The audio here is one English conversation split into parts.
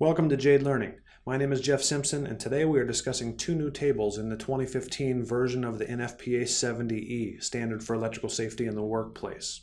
Welcome to Jade Learning. My name is Jeff Simpson, and today we are discussing two new tables in the 2015 version of the NFPA 70E, Standard for Electrical Safety in the Workplace.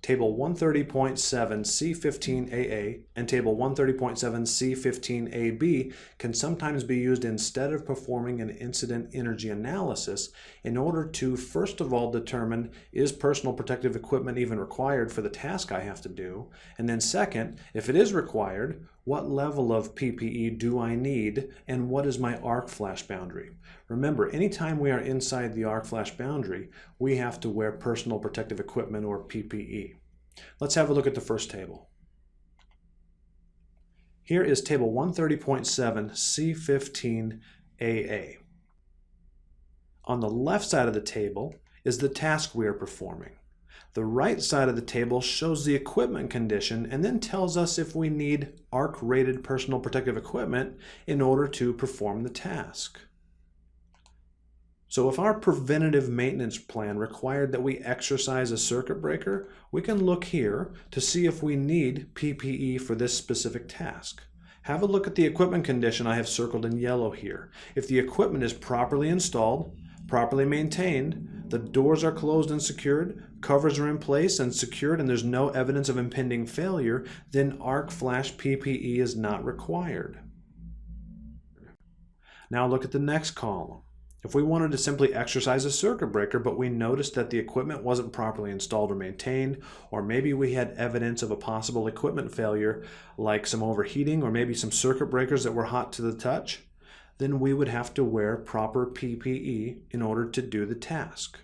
Table 130.7 C15AA and Table 130.7 C15AB can sometimes be used instead of performing an incident energy analysis in order to, first of all, determine is personal protective equipment even required for the task I have to do, and then second, if it is required, what level of PPE do I need and what is my arc flash boundary? Remember, anytime we are inside the arc flash boundary, we have to wear personal protective equipment or PPE. Let's have a look at the first table. Here is table 130.7 C15AA. On the left side of the table is the task we are performing. The right side of the table shows the equipment condition and then tells us if we need ARC-rated personal protective equipment in order to perform the task. So if our preventative maintenance plan required that we exercise a circuit breaker, we can look here to see if we need PPE for this specific task. Have a look at the equipment condition I have circled in yellow here. If the equipment is properly installed, properly maintained, the doors are closed and secured, covers are in place and secured, and there's no evidence of impending failure, then arc flash PPE is not required. Now look at the next column. If we wanted to simply exercise a circuit breaker, but we noticed that the equipment wasn't properly installed or maintained, or maybe we had evidence of a possible equipment failure, like some overheating or maybe some circuit breakers that were hot to the touch, then we would have to wear proper PPE in order to do the task.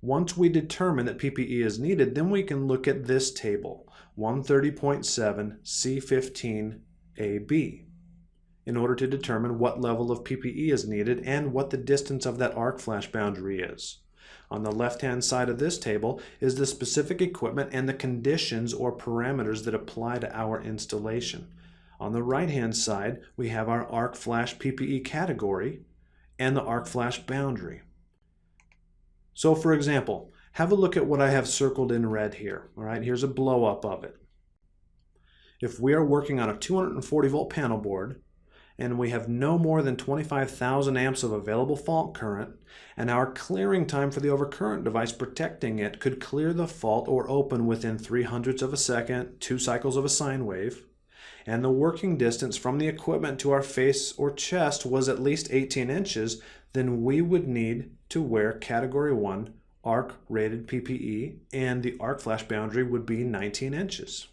Once we determine that PPE is needed, then we can look at this table, 130.7 C15AB, in order to determine what level of PPE is needed and what the distance of that arc flash boundary is. On the left-hand side of this table is the specific equipment and the conditions or parameters that apply to our installation. On the right-hand side, we have our arc flash PPE category and the arc flash boundary. So for example, have a look at what I have circled in red here. All right, here's a blow-up of it. If we are working on a 240 volt panel board and we have no more than 25,000 amps of available fault current, and our clearing time for the overcurrent device protecting it could clear the fault or open within 0.03 of a second, 2 cycles of a sine wave, and the working distance from the equipment to our face or chest was at least 18 inches, then we would need to wear Category 1 ARC-rated PPE, and the arc flash boundary would be 19 inches.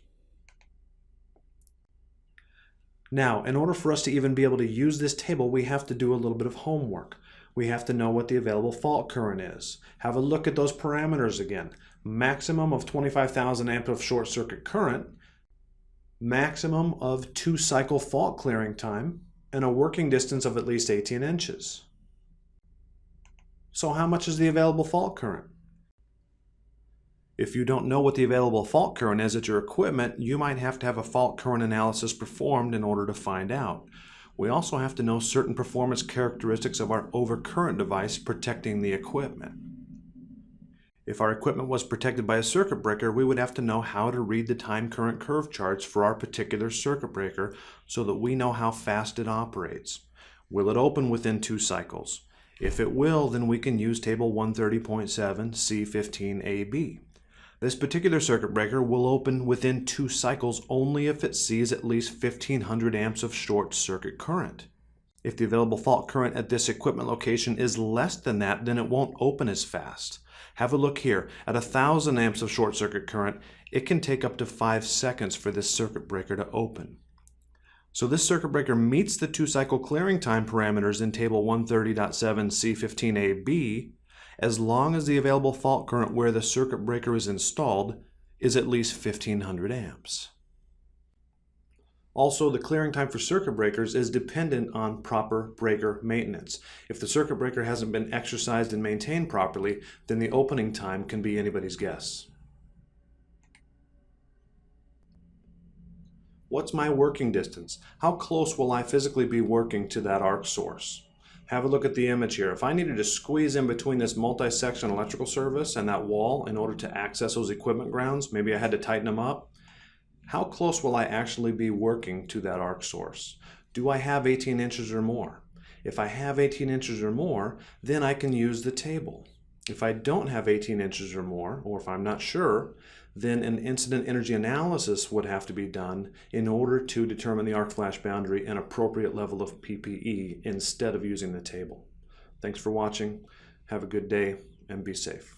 Now, in order for us to even be able to use this table, we have to do a little bit of homework. We have to know what the available fault current is. Have a look at those parameters again. Maximum of 25,000 amps of short circuit current, maximum of 2 cycle fault clearing time, and a working distance of at least 18 inches. So how much is the available fault current? If you don't know what the available fault current is at your equipment, you might have to have a fault current analysis performed in order to find out. We also have to know certain performance characteristics of our overcurrent device protecting the equipment. If our equipment was protected by a circuit breaker, we would have to know how to read the time current curve charts for our particular circuit breaker so that we know how fast it operates. Will it open within 2 cycles? If it will, then we can use table 130.7 C15AB. This particular circuit breaker will open within 2 cycles only if it sees at least 1,500 amps of short circuit current. If the available fault current at this equipment location is less than that, then it won't open as fast. Have a look here. At 1,000 amps of short circuit current, it can take up to 5 seconds for this circuit breaker to open. So this circuit breaker meets the 2 cycle clearing time parameters in table 130.7 C15AB as long as the available fault current where the circuit breaker is installed is at least 1,500 amps. Also, the clearing time for circuit breakers is dependent on proper breaker maintenance. If the circuit breaker hasn't been exercised and maintained properly, then the opening time can be anybody's guess. What's my working distance? How close will I physically be working to that arc source? Have a look at the image here. If I needed to squeeze in between this multi-section electrical service and that wall in order to access those equipment grounds, maybe I had to tighten them up, How close will I actually be working to that arc source? Do I have 18 inches or more? If I have 18 inches or more, then I can use the table. If I don't have 18 inches or more, or if I'm not sure, then an incident energy analysis would have to be done in order to determine the arc flash boundary and appropriate level of PPE instead of using the table. Thanks for watching. Have a good day and be safe.